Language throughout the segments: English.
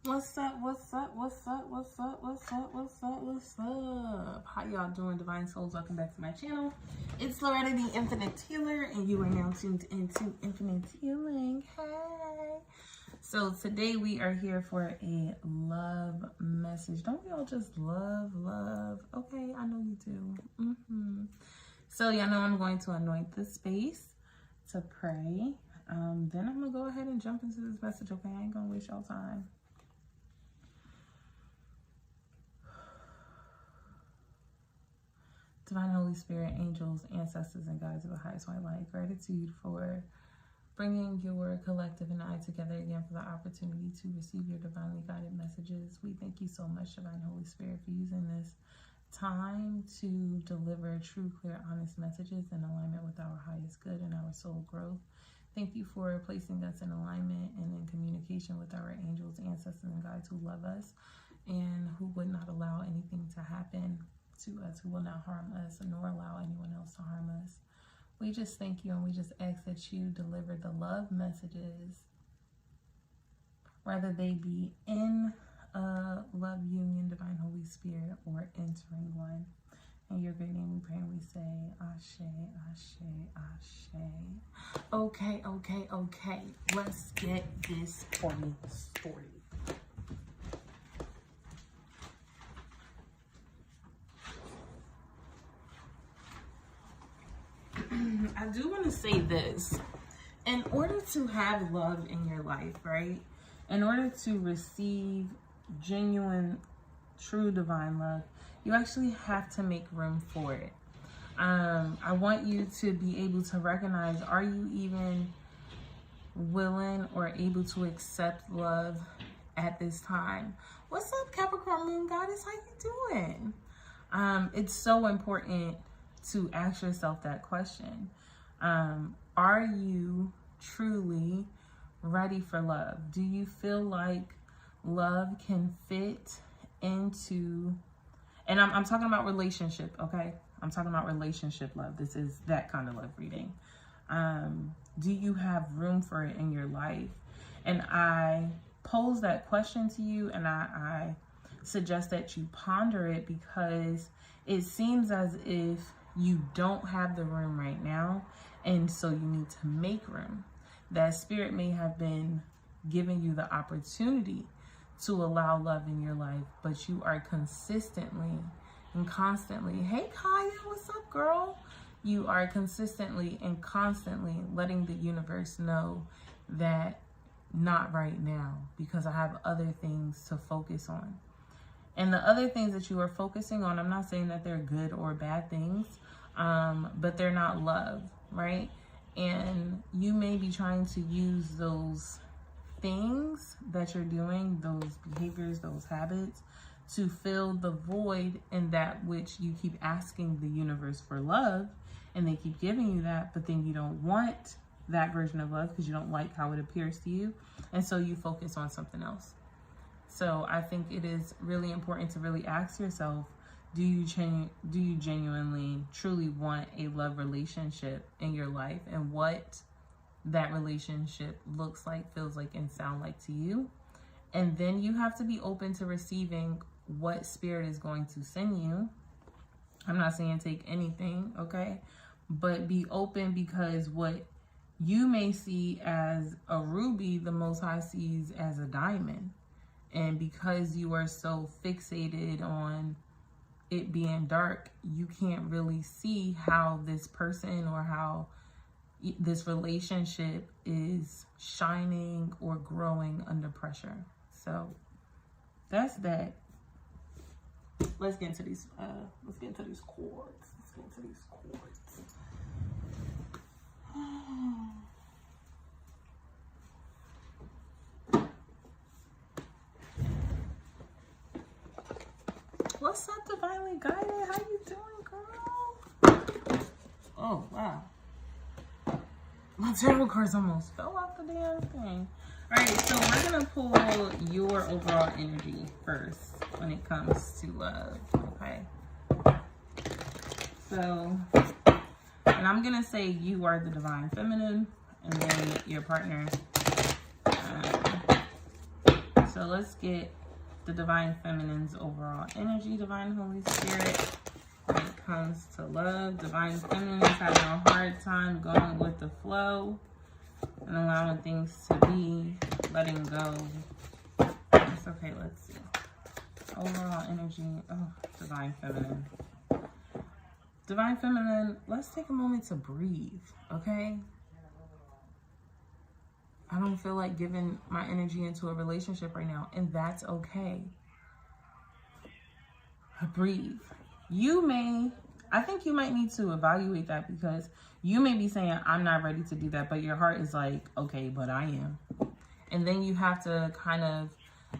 What's up? What's up? What's up? What's up? What's up? What's up? What's up? How y'all doing, Divine Souls? Welcome back to my channel. It's Loretta, the Infinite Healer, and you are now tuned into Infinite Healing. Hey! So today we are here for a love message. Don't we all just love? Okay, I know you do. So y'all know I'm going to anoint this space to pray. Then I'm going to go ahead and jump into this message, okay? I ain't going to waste y'all time. Divine Holy Spirit, angels, ancestors, and guides of the highest white light, gratitude for bringing your collective and I together again for the opportunity to receive your divinely guided messages. We thank you so much, Divine Holy Spirit, for using this time to deliver true, clear, honest messages in alignment with our highest good and our soul growth. Thank you for placing us in alignment and in communication with our angels, ancestors, and guides who love us and who would not allow anything to happen to us, who will not harm us nor allow anyone else to harm us. We just thank you, and we just ask that you deliver the love messages, whether they be in a love union, Divine Holy Spirit, or entering one. In your great name we pray and we say, Ashe, Ashe, Ashe. Okay. Let's get this party started. I do want to say this. In order to have love in your life, right? In order to receive genuine, true divine love, you actually have to make room for it. I want you to be able to recognize, are you even willing or able to accept love at this time? What's up, Capricorn Moon Goddess? How you doing? It's so important to ask yourself that question. Are you truly ready for love? Do you feel like love can fit into, and I'm talking about relationship, okay? I'm talking about relationship love. This is that kind of love reading. Do you have room for it in your life? And I pose that question to you, and I suggest that you ponder it, because it seems as if you don't have the room right now, and so you need to make room. That spirit may have been giving you the opportunity to allow love in your life, but you are consistently and constantly, hey Kaya, what's up, girl? You are consistently and constantly letting the universe know that not right now, because I have other things to focus on. And the other things that you are focusing on, I'm not saying that they're good or bad things, but they're not love, right? And you may be trying to use those things that you're doing, those behaviors, those habits, to fill the void in that which you keep asking the universe for love, and they keep giving you that, but then you don't want that version of love because you don't like how it appears to you, and so you focus on something else. So I think it is really important to really ask yourself, do you genuinely, truly want a love relationship in your life, and what that relationship looks like, feels like, and sound like to you? And then you have to be open to receiving what spirit is going to send you. I'm not saying take anything, okay? But be open, because what you may see as a ruby, the Most High sees as a diamond. And because you are so fixated on it being dark, you can't really see how this person or how this relationship is shining or growing under pressure. So that's that. Let's get into these chords. Let's get into these chords. What's up, Divinely Guided? How you doing, girl? Oh, wow. My tarot cards almost fell off the damn thing. All right, so we're going to pull your overall energy first when it comes to love, okay? So, and I'm going to say you are the Divine Feminine, and then your partner So let's get the Divine Feminine's overall energy, Divine Holy Spirit. When it comes to love, Divine Feminine is having a hard time going with the flow and allowing things to be, letting go. It's okay, let's see. Overall energy, oh, Divine Feminine. Divine Feminine, let's take a moment to breathe, okay? I don't feel like giving my energy into a relationship right now, and that's okay. Breathe. I think you might need to evaluate that, because you may be saying, I'm not ready to do that, but your heart is like, okay, but I am. And then you have to kind of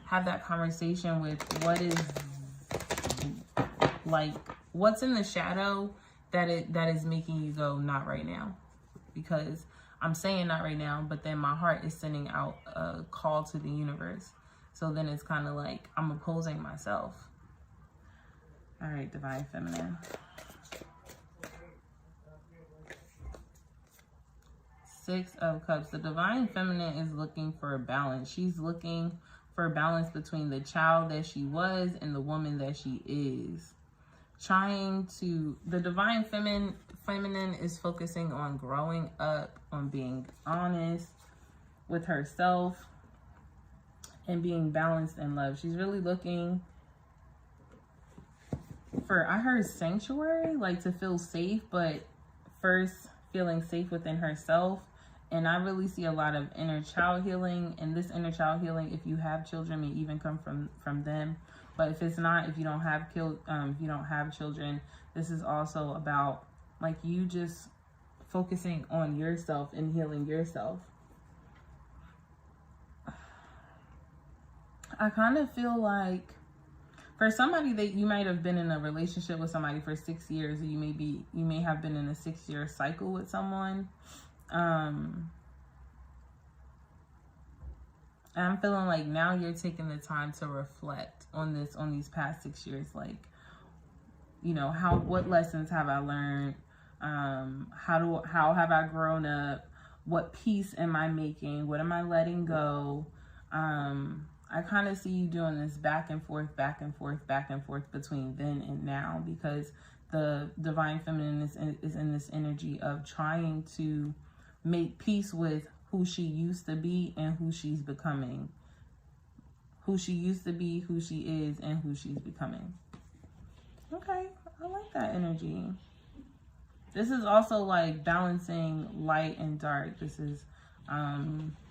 have that conversation with what is, like, what's in the shadow that is making you go, not right now. Because I'm saying not right now, but then my heart is sending out a call to the universe. So then it's kind of like I'm opposing myself. All right, Divine Feminine. Six of Cups. The Divine Feminine is looking for a balance. She's looking for a balance between the child that she was and the woman that she is. The Divine Feminine is focusing on growing up, on being honest with herself, and being balanced in love. She's really looking for, I heard sanctuary, like to feel safe, but first feeling safe within herself. And I really see a lot of inner child healing, and this inner child healing, if you have children, may even come from them. But if it's not, if you don't have children, this is also about like you just focusing on yourself and healing yourself. I kind of feel like for somebody that you might have been in a relationship with somebody for 6 years, or you may have been in a 6-year cycle with someone. And I'm feeling like now you're taking the time to reflect on these past 6 years. Like, you know, what lessons have I learned? How have I grown up? What peace am I making? What am I letting go? I kind of see you doing this back and forth between then and now, because the Divine Feminine is in this energy of trying to make peace with who she used to be and who she's becoming. Who she used to be, who she is, and who she's becoming. Okay, I like that energy. This is also like balancing light and dark. This is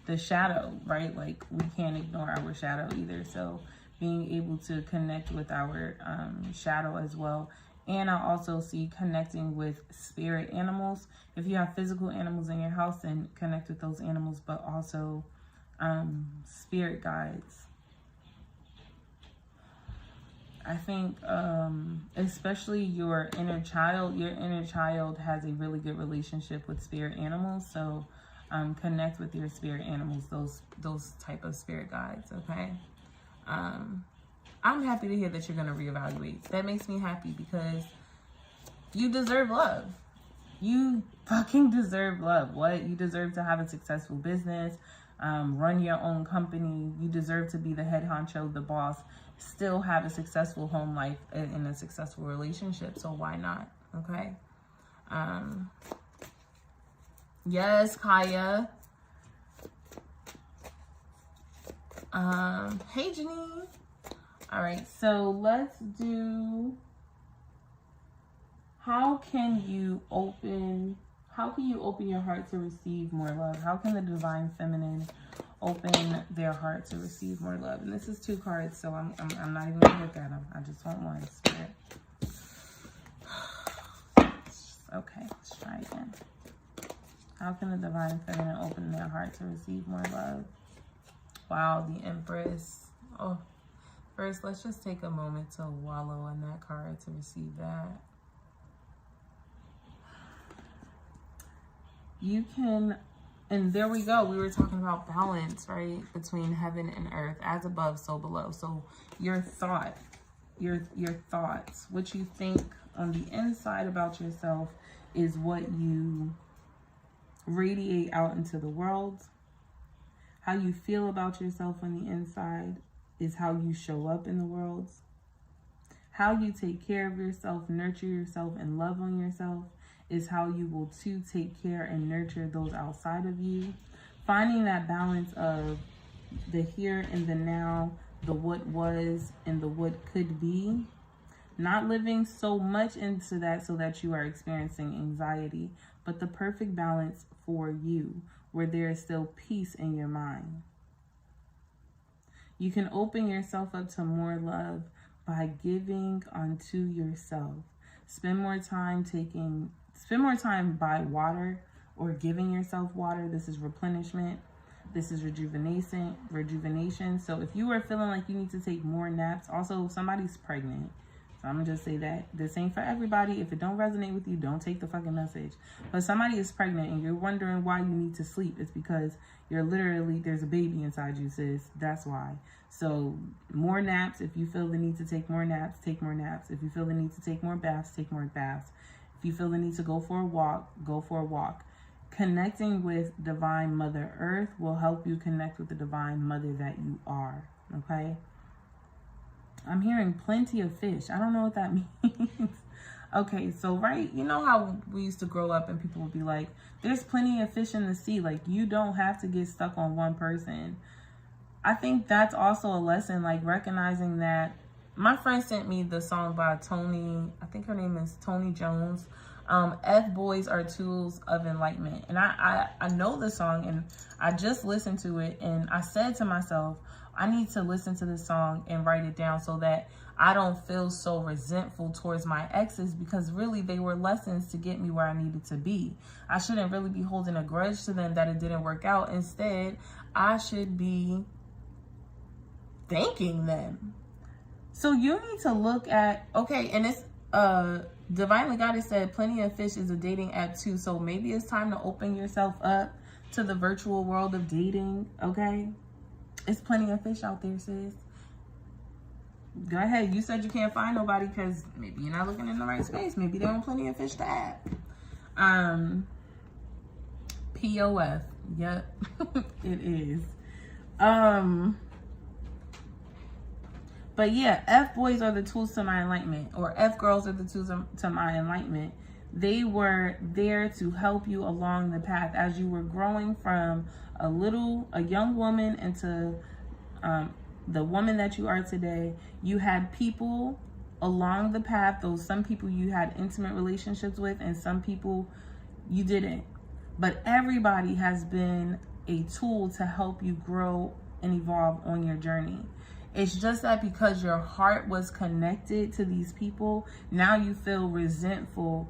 the shadow, right? Like we can't ignore our shadow either. So being able to connect with our shadow as well. And I also see connecting with spirit animals. If you have physical animals in your house, then connect with those animals, but also spirit guides. I think especially your inner child has a really good relationship with spirit animals. So connect with your spirit animals, those type of spirit guides, okay? I'm happy to hear that you're going to reevaluate. That makes me happy, because you deserve love. You fucking deserve love. What? You deserve to have a successful business, run your own company. You deserve to be the head honcho, the boss, still have a successful home life and a successful relationship. So why not? Okay. Yes, Kaya. Hey, Janine. All right, so let's do, how can you open your heart to receive more love? How can the Divine Feminine open their heart to receive more love? And this is 2 cards, so I'm not even gonna look at them. I just want one, Spirit. Okay, let's try again. How can the Divine Feminine open their heart to receive more love? Wow, the Empress. Oh. First, let's just take a moment to wallow in that card to receive that. You can, and there we go. We were talking about balance, right? Between heaven and earth, as above, so below. So your thoughts, what you think on the inside about yourself is what you radiate out into the world. How you feel about yourself on the inside is how you show up in the world. How you take care of yourself, nurture yourself, and love on yourself is how you will too take care and nurture those outside of you. Finding that balance of the here and the now, the what was and the what could be. Not living so much into that so that you are experiencing anxiety, but the perfect balance for you, where there is still peace in your mind. You can open yourself up to more love by giving unto yourself. Spend more time by water or giving yourself water. This is replenishment. This is rejuvenation. So if you are feeling like you need to take more naps, also somebody's pregnant. So I'm gonna just say that this ain't for everybody. If it don't resonate with you, don't take the fucking message. But somebody is pregnant and you're wondering why you need to sleep. It's because there's a baby inside you, sis. That's why. So more naps. If you feel the need to take more naps, take more naps. If you feel the need to take more baths, take more baths. If you feel the need to go for a walk, go for a walk. Connecting with Divine Mother Earth will help you connect with the Divine Mother that you are, okay? I'm hearing plenty of fish. I don't know what that means. Okay, so you know how we used to grow up and people would be like, there's plenty of fish in the sea. Like, you don't have to get stuck on one person. I think that's also a lesson, like recognizing that. My friend sent me the song by Tony, I think her name is Tony Jones. F Boys Are Tools of Enlightenment. And I know the song and I just listened to it and I said to myself, I need to listen to this song and write it down so that I don't feel so resentful towards my exes, because really they were lessons to get me where I needed to be. I shouldn't really be holding a grudge to them that it didn't work out. Instead, I should be thanking them. So you need to look at, okay, and it's Divinely Goddess said plenty of fish is a dating app too. So maybe it's time to open yourself up to the virtual world of dating, okay? It's plenty of fish out there, sis. Go ahead. You said you can't find nobody because maybe you're not looking in the right space. Maybe there are plenty of fish to add. POF. Yep, it is. But yeah, F boys are the tools to my enlightenment, or F girls are the tools to my enlightenment. They were there to help you along the path as you were growing from a young woman into the woman that you are today. You had people along the path. Some people you had intimate relationships with, and some people you didn't. But everybody has been a tool to help you grow and evolve on your journey. It's just that because your heart was connected to these people, now you feel resentful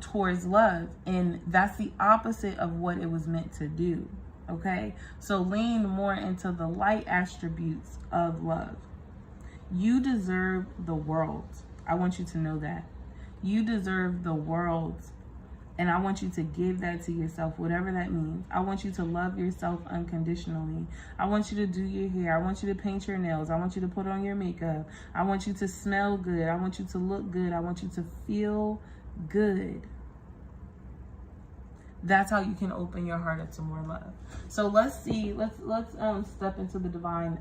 towards love. And that's the opposite of what it was meant to do, okay? So lean more into the light attributes of love. You deserve the world. I want you to know that. You deserve the world. And I want you to give that to yourself, whatever that means. I want you to love yourself unconditionally. I want you to do your hair. I want you to paint your nails. I want you to put on your makeup. I want you to smell good. I want you to look good. I want you to feel good. That's how you can open your heart up to more love. So let's see. Let's step into the Divine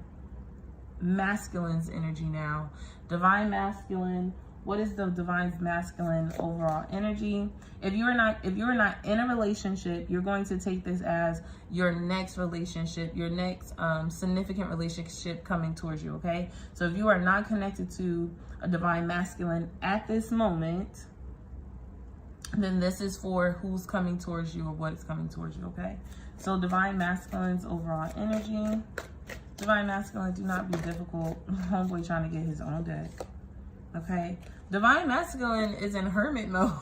Masculine's energy now. Divine Masculine. What is the Divine Masculine overall energy? If you're not in a relationship, you're going to take this as your next relationship, your next significant relationship coming towards you, okay? So if you are not connected to a Divine Masculine at this moment, then this is for who's coming towards you or what is coming towards you, okay? So Divine Masculine's overall energy. Divine Masculine, do not be difficult. Homeboy trying to get his own deck, okay? Divine Masculine is in hermit mode.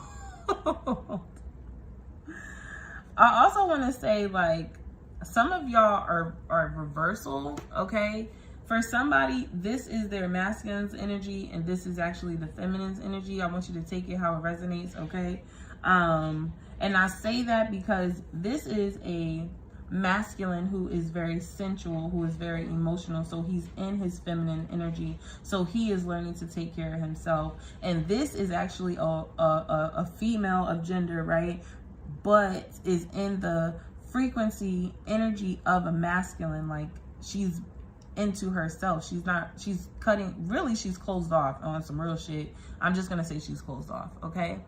I also want to say, like, some of y'all are reversal, okay? For somebody, this is their masculine's energy, and this is actually the feminine's energy. I want you to take it how it resonates, okay? And I say that because this is a masculine who is very sensual, who is very emotional, so he's in his feminine energy, so he is learning to take care of himself. And this is actually a female of gender, right, but is in the frequency energy of a masculine. Like, she's into herself. She's closed off on some real shit. I'm just gonna say she's closed off, okay?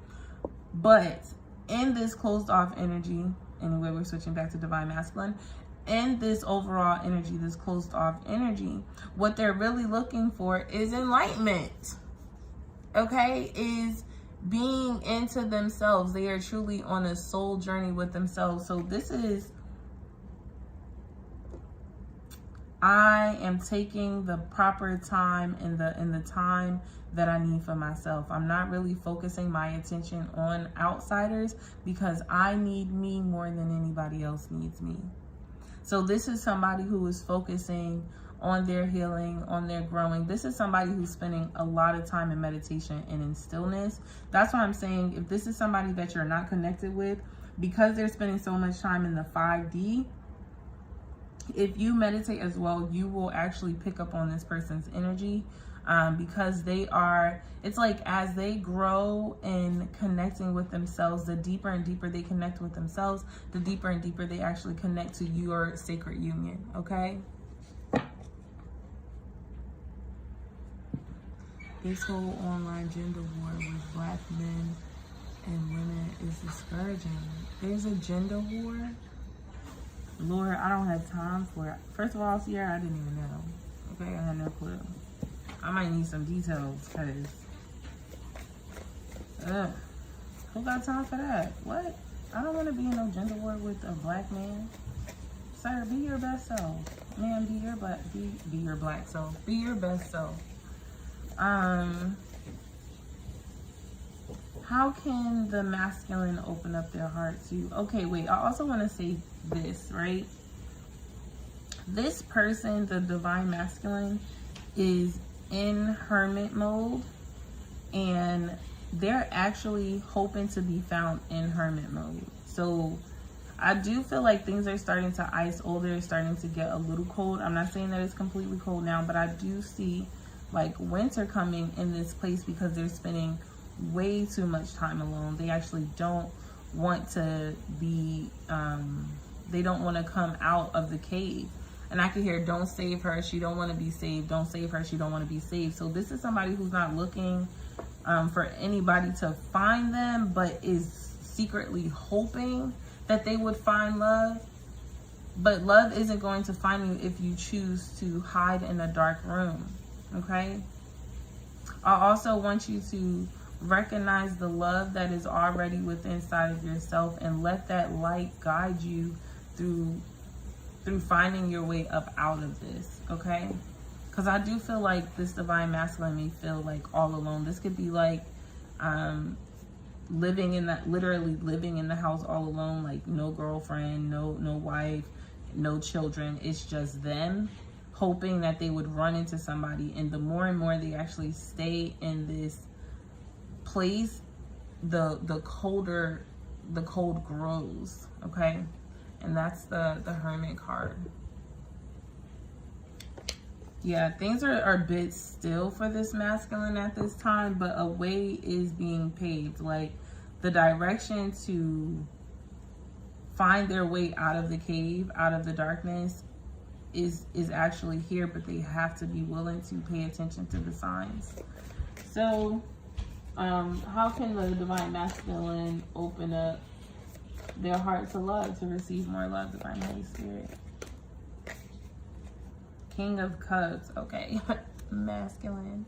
But in this closed off energy, anyway, we're switching back to divine masculine. In this overall energy, this closed off energy, what they're really looking for is enlightenment, okay? Is being into themselves. They are truly on a soul journey with themselves. So this is, I am taking the proper time in the time that I need for myself. I'm not really focusing my attention on outsiders because I need me more than anybody else needs me. So this is somebody who is focusing on their healing, on their growing. This is somebody who's spending a lot of time in meditation and in stillness. That's why I'm saying, if this is somebody that you're not connected with, because they're spending so much time in the 5D, if you meditate as well, you will actually pick up on this person's energy, because they are, it's like as they grow in connecting with themselves, the deeper and deeper they connect with themselves, the deeper and deeper they actually connect to your sacred union, okay? This whole online gender war with Black men and women is discouraging. There's a gender war? Lord, I don't have time for it. First of all, Sierra, I didn't even know. Okay, I had no clue. I might need some details, because who got time for that? What? I don't want to be in no gender war with a Black man. Sir, be your best self. Man, be your black self. Be your best self. How can the masculine open up their heart to? Okay, wait, I also want to say this, right? This person, the divine masculine, is in hermit mode, and they're actually hoping to be found in hermit mode. So I do feel like things are starting to ice over. It's starting to get a little cold. I'm not saying that it's completely cold now, but I do see like winter coming in this place because they're spending way too much time alone. They actually don't want to be, they don't want to come out of the cave. And I can hear, don't save her, she don't want to be saved. Don't save her, she don't want to be saved. So this is somebody who's not looking for anybody to find them, but is secretly hoping that they would find love. But love isn't going to find you if you choose to hide in a dark room, okay? I also want you to recognize the love that is already within inside of yourself, and let that light guide you through finding your way up out of this, okay? Because I do feel like this divine masculine may feel like all alone. This could be like literally living in the house all alone, like no girlfriend, no wife, no children. It's just them hoping that they would run into somebody. And the more and more they actually stay in this place, the cold grows, okay? And that's the Hermit card. Yeah, things are a bit still for this masculine at this time, but a way is being paved. Like the direction to find their way out of the cave, out of the darkness, is actually here, but they have to be willing to pay attention to the signs. So how can the divine masculine open up their heart to love, to receive more love, divine Holy Spirit? King of Cups, okay. Masculine.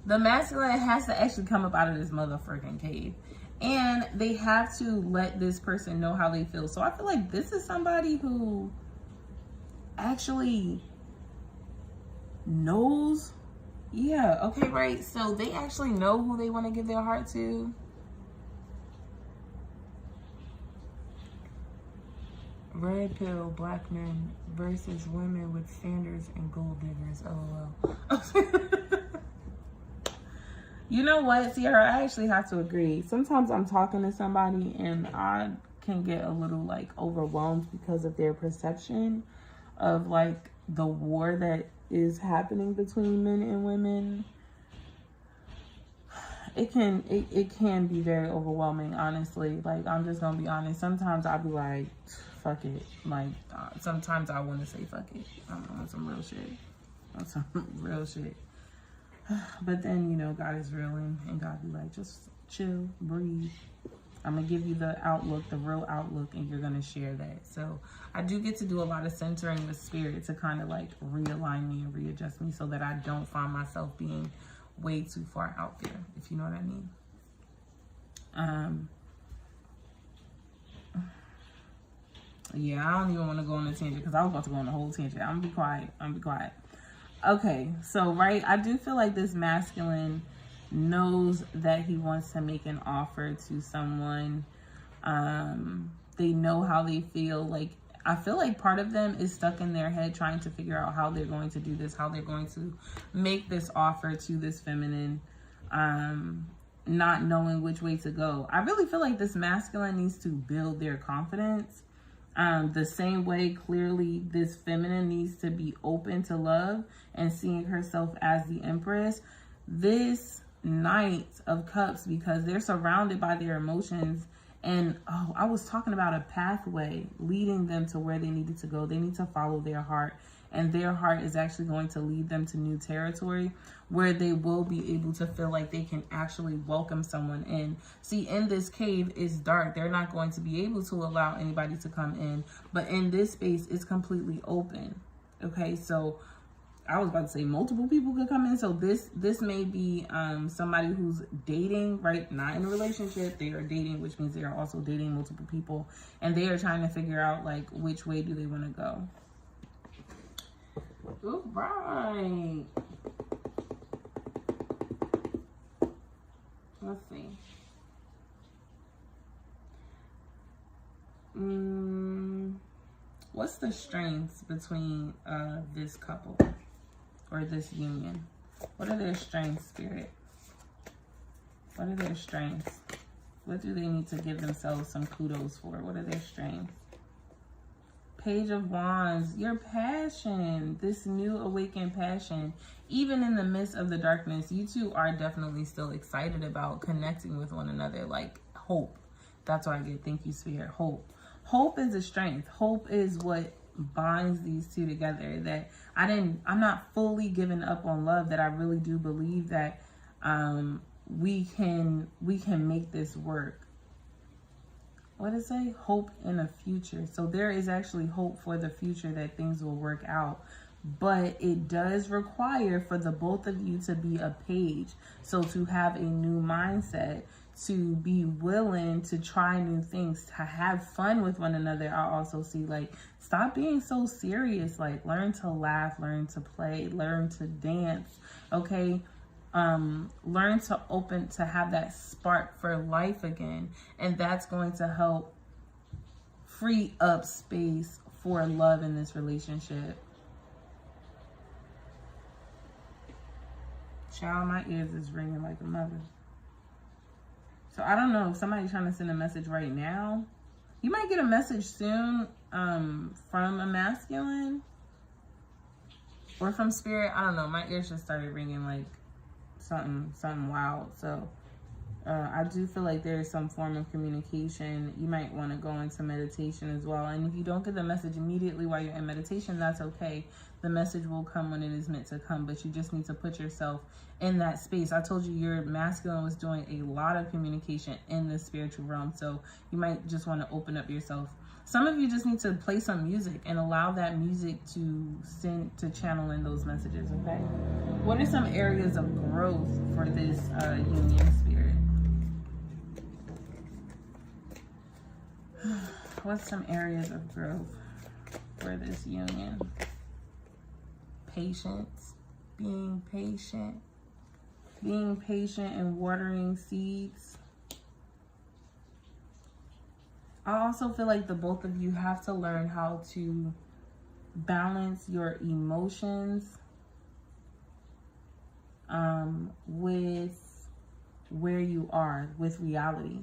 The masculine has to actually come up out of this motherfucking cave. And they have to let this person know how they feel. So I feel like this is somebody who actually knows. Yeah, okay, right. So they actually know who they want to give their heart to. Red pill, Black men versus women with standards and gold diggers. LOL. You know what, Sierra? I actually have to agree. Sometimes I'm talking to somebody and I can get a little like overwhelmed because of their perception of like the war that is happening between men and women. It can be very overwhelming, honestly. Like, I'm just gonna be honest. Sometimes I'll be like, fuck it. Like, sometimes I want to say fuck it. I'm on some real shit. That's some real shit. But then, you know, God is real, and God be like, just chill, breathe. I'm going to give you the outlook, the real outlook, and you're going to share that. So I do get to do a lot of centering with spirit to kind of like realign me and readjust me so that I don't find myself being way too far out there, if you know what I mean. Yeah, I don't even want to go on a tangent because I was about to go on a whole tangent. I'm gonna be quiet. Okay, so right, I do feel like this masculine knows that he wants to make an offer to someone. They know how they feel. Like, I feel like part of them is stuck in their head trying to figure out how they're going to do this, how they're going to make this offer to this feminine, not knowing which way to go. I really feel like this masculine needs to build their confidence. The same way, clearly, this feminine needs to be open to love and seeing herself as the empress. This Knight of Cups, because they're surrounded by their emotions. And, I was talking about a pathway leading them to where they needed to go. They need to follow their heart. And their heart is actually going to lead them to new territory where they will be able to feel like they can actually welcome someone in. See, in this cave, it's dark. They're not going to be able to allow anybody to come in. But in this space, it's completely open. Okay, so I was about to say multiple people could come in. So this may be somebody who's dating, right? Not in a relationship. They are dating, which means they are also dating multiple people. And they are trying to figure out, like, which way do they want to go. All right. Let's see. What's the strengths between this couple or this union? What are their strengths, Spirit? What are their strengths? What do they need to give themselves some kudos for? What are their strengths? Page of Wands, your passion, this new awakened passion, even in the midst of the darkness, you two are definitely still excited about connecting with one another, like hope. That's what I get. Thank you, Spirit. Hope. Hope is a strength. Hope is what binds these two together. That I'm not fully giving up on love, that I really do believe that we can make this work. What does it say? Hope in a future. So there is actually hope for the future that things will work out. But it does require for the both of you to be a page. So to have a new mindset, to be willing to try new things, to have fun with one another. I also see, like, stop being so serious. Like, learn to laugh, learn to play, learn to dance. Okay. Learn to have that spark for life again. And that's going to help free up space for love in this relationship. Child, my ears is ringing like a mother. So I don't know if somebody's trying to send a message right now. You might get a message soon from a masculine or from Spirit. I don't know. My ears just started ringing like something wild. So I do feel like there is some form of communication. You might want to go into meditation as well. And if you don't get the message immediately while you're in meditation, that's okay. The message will come when it is meant to come, but you just need to put yourself in that space. I told you your masculine was doing a lot of communication in the spiritual realm, so you might just want to open up yourself. Some of you just need to play some music and allow that music to channel in those messages, okay? What are some areas of growth for this union, Spirit? What's some areas of growth for this union? Patience, being patient and watering seeds. I also feel like the both of you have to learn how to balance your emotions with where you are, with reality.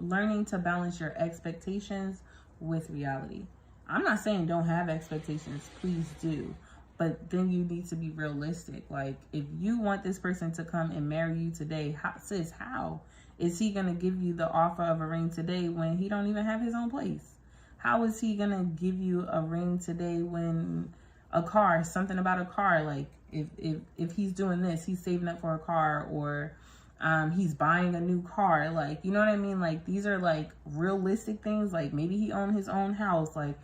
Learning to balance your expectations with reality. I'm not saying don't have expectations, please do. But then you need to be realistic. Like, if you want this person to come and marry you today, how is he going to give you the offer of a ring today when he don't even have his own place? How is he going to give you a ring today when, a car, something about a car, like if he's doing this, he's saving up for a car, or he's buying a new car, like, you know what I mean? Like, these are like realistic things. Like, maybe he owned his own house. Like,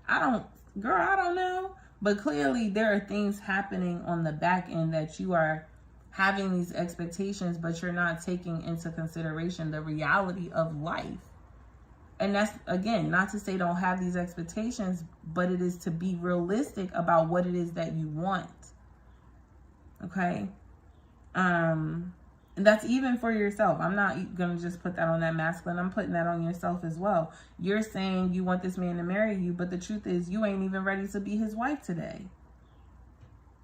I don't know. But clearly there are things happening on the back end that you are having these expectations, but you're not taking into consideration the reality of life. And that's, again, not to say don't have these expectations, but it is to be realistic about what it is that you want. Okay? And that's even for yourself. I'm not going to just put that on that masculine. I'm putting that on yourself as well. You're saying you want this man to marry you, but the truth is you ain't even ready to be his wife today.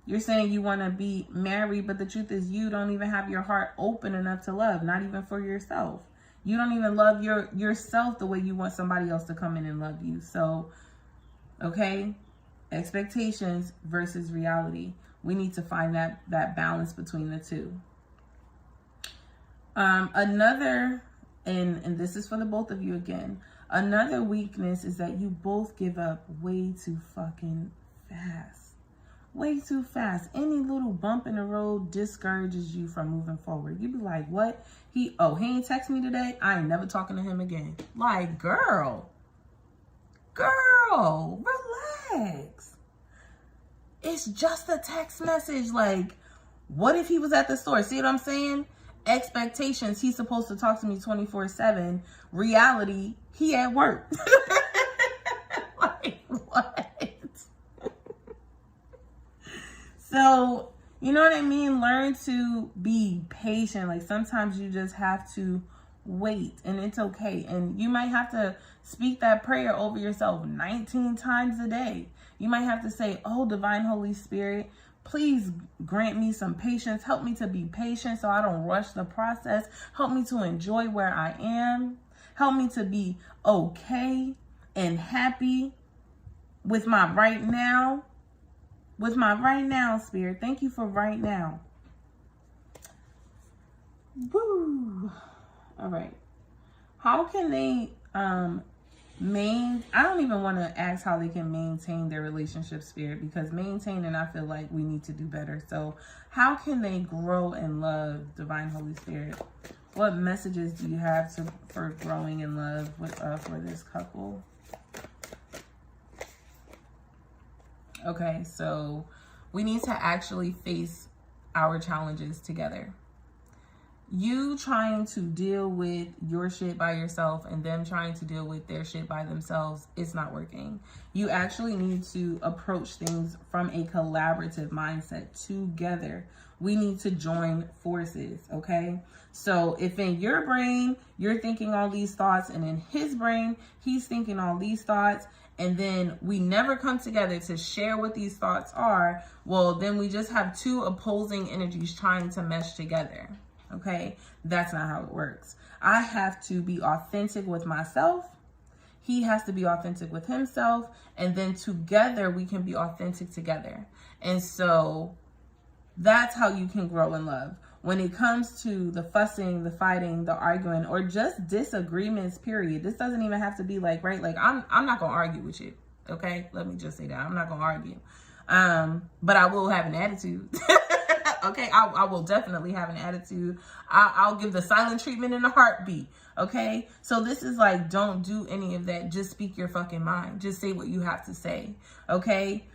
You're saying you want to be married, but the truth is you don't even have your heart open enough to love, not even for yourself. You don't even love yourself the way you want somebody else to come in and love you. So, okay, expectations versus reality. We need to find that balance between the two. Another, and this is for the both of you again, another weakness is that you both give up way too fucking fast. Way too fast. Any little bump in the road discourages you from moving forward. You be like, what? He ain't text me today? I ain't never talking to him again. Like, girl, relax. It's just a text message. Like, what if he was at the store? See what I'm saying? Expectations, he's supposed to talk to me 24/7. Reality, he at work. Like, what? So, you know what I mean? Learn to be patient. Like, sometimes you just have to wait, and it's okay. And you might have to speak that prayer over yourself 19 times a day. You might have to say, oh, divine Holy Spirit, please grant me some patience. Help me to be patient so I don't rush the process. Help me to enjoy where I am. Help me to be okay and happy with my right now. With my right now, Spirit. Thank you for right now. Woo. All right. How can they I don't even want to ask how they can maintain their relationship, Spirit, because maintaining, I feel like we need to do better. So how can they grow in love, divine Holy Spirit? What messages do you have for growing in love with for this couple? Okay, so we need to actually face our challenges together. You trying to deal with your shit by yourself and them trying to deal with their shit by themselves, it's not working. You actually need to approach things from a collaborative mindset together. We need to join forces, okay? So if in your brain, you're thinking all these thoughts, and in his brain, he's thinking all these thoughts, and then we never come together to share what these thoughts are, well, then we just have two opposing energies trying to mesh together, okay? That's not how it works. I have to be authentic with myself. He has to be authentic with himself, and then together we can be authentic together. And so that's how you can grow in love. When it comes to the fussing, the fighting, the arguing, or just disagreements, period. This doesn't even have to be like, right? Like, I'm not going to argue with you, okay? Let me just say that. I'm not going to argue. But I will have an attitude. Okay? I will definitely have an attitude. I'll give the silent treatment in a heartbeat, okay? So this is like, don't do any of that. Just speak your fucking mind. Just say what you have to say, okay?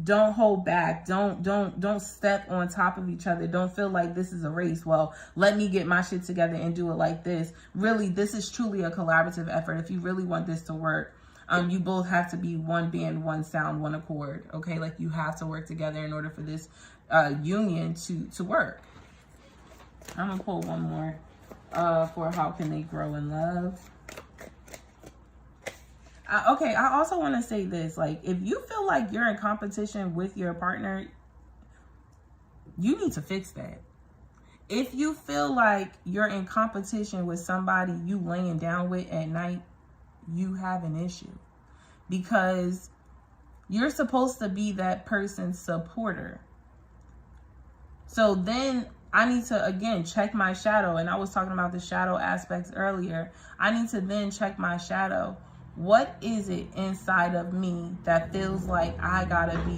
Don't hold back. Don't step on top of each other. Don't feel like this is a race. Well, let me get my shit together and do it like this. Really, this is truly a collaborative effort. If you really want this to work, you both have to be one band, one sound, one accord. Okay, like you have to work together in order for this union to work. I'm gonna pull one more for how can they grow in love. Okay, I also want to say this. Like, if you feel like you're in competition with your partner, you need to fix that. If you feel like you're in competition with somebody you laying down with at night, you have an issue. Because you're supposed to be that person's supporter. So then I need to, again, check my shadow. And I was talking about the shadow aspects earlier. I need to then check my shadow. What is it inside of me that feels like I gotta be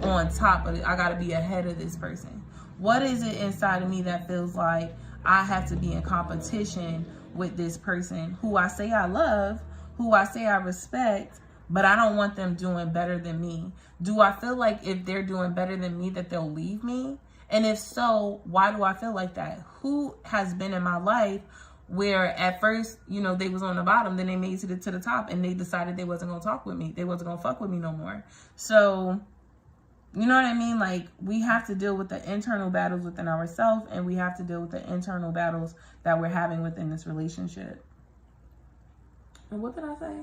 on top of it? I gotta be ahead of this person. What is it inside of me that feels like I have to be in competition with this person who I say I love, who I say I respect, but I don't want them doing better than me? Do I feel like if they're doing better than me that they'll leave me? And if so, why do I feel like that? Who has been in my life where at first, you know, they was on the bottom, then they made it to the top and they decided they wasn't gonna talk with me. They wasn't gonna fuck with me no more. So, you know what I mean? Like, we have to deal with the internal battles within ourselves, and we have to deal with the internal battles that we're having within this relationship. And what did I say?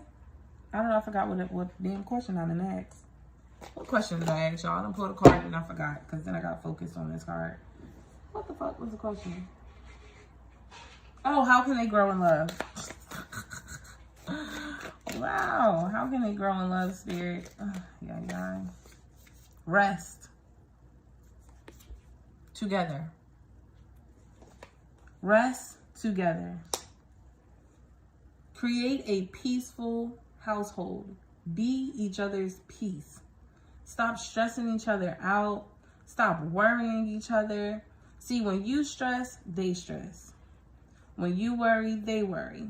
I don't know. I forgot what damn question I done asked. What question did I ask y'all? I done pulled a card and I forgot, because then I got focused on this card. What the fuck was the question? Oh, how can they grow in love? Wow. How can they grow in love, Spirit? Yeah. Rest. Together. Rest together. Create a peaceful household. Be each other's peace. Stop stressing each other out. Stop worrying each other. See, when you stress, they stress. When you worry, they worry.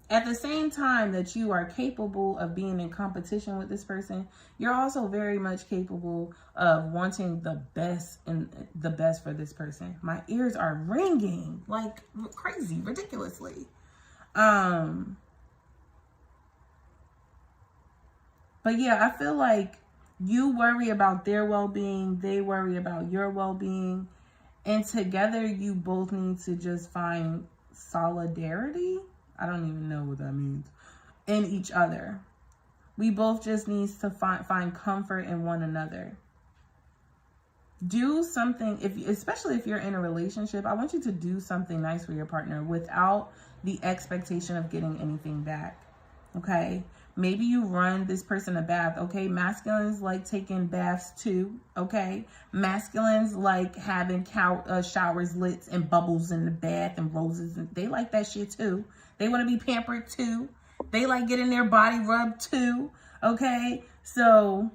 At the same time that you are capable of being in competition with this person, you're also very much capable of wanting the best and the best for this person. My ears are ringing like crazy, ridiculously. But yeah, I feel like you worry about their well-being, they worry about your well-being, and together you both need to just find solidarity. I don't even know what that means. In each other. We both just need to find comfort in one another. Do something, especially if you're in a relationship, I want you to do something nice for your partner without the expectation of getting anything back. Okay? Maybe you run this person a bath. Okay? Masculines like taking baths too. Okay? Masculines like having showers lit and bubbles in the bath and roses. And they like that shit too. They want to be pampered too. They like getting their body rubbed too. Okay? So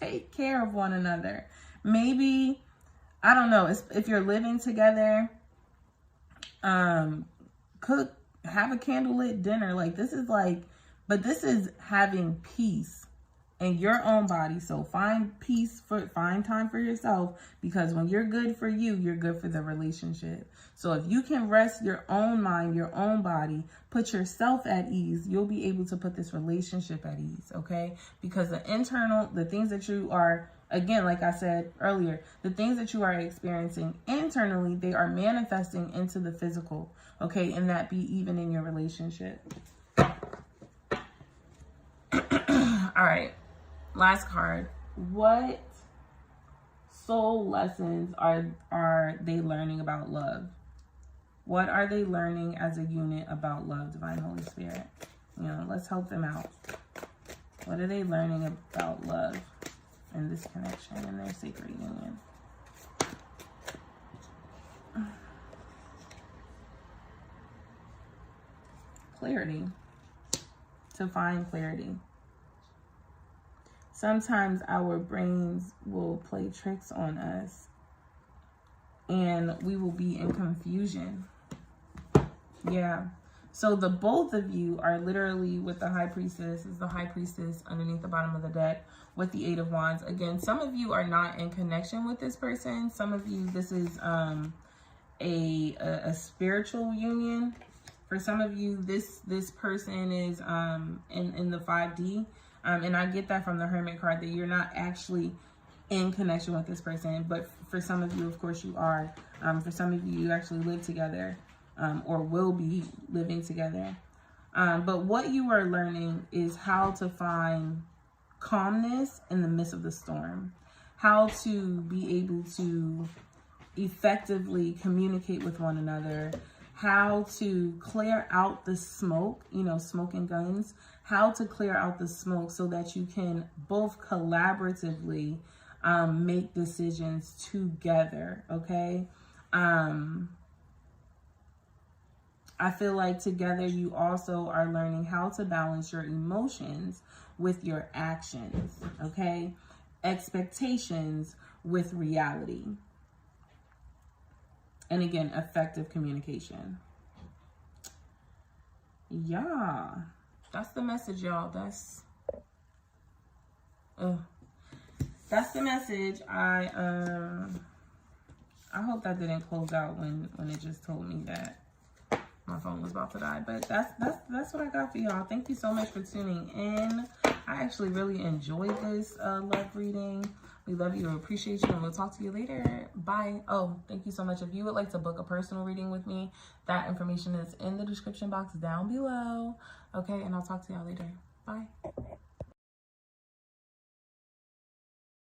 take care of one another. Maybe, I don't know, if you're living together, cook, have a candlelit dinner. Like, this is like, but this is having peace in your own body. So find time for yourself, because when you're good for you, you're good for the relationship. So if you can rest your own mind, your own body, put yourself at ease, you'll be able to put this relationship at ease, okay? Because the things that you are, again, like I said earlier, the things that you are experiencing internally, they are manifesting into the physical, okay? And that be even in your relationship. All right, last card. What soul lessons are they learning about love? What are they learning as a unit about love, Divine Holy Spirit? You know, let's help them out. What are they learning about love in this connection, in their sacred union? Clarity. To find clarity. Sometimes our brains will play tricks on us and we will be in confusion. Yeah. So the both of you are literally with the High Priestess. Is the High Priestess underneath the bottom of the deck with the Eight of Wands. Again, some of you are not in connection with this person. Some of you, this is a spiritual union. For some of you, this person is in the 5D. And I get that from the Hermit card, that you're not actually in connection with this person. But for some of you, of course, you are. For some of you, you actually live together, or will be living together. But what you are learning is how to find calmness in the midst of the storm. How to be able to effectively communicate with one another. How to clear out the smoke, you know, smoke and guns. How to clear out the smoke so that you can both collaboratively make decisions together, okay? I feel like together you also are learning how to balance your emotions with your actions, okay? Expectations with reality. And again, effective communication. Yeah, that's the message, y'all. That's the message. I hope that didn't close out when it just told me that my phone was about to die. But that's what I got for y'all. Thank you so much for tuning in. I actually really enjoyed this love reading. We love you, appreciate you, and we'll talk to you later. Bye. Oh, thank you so much. If you would like to book a personal reading with me, that information is in the description box down below. Okay, and I'll talk to y'all later. Bye.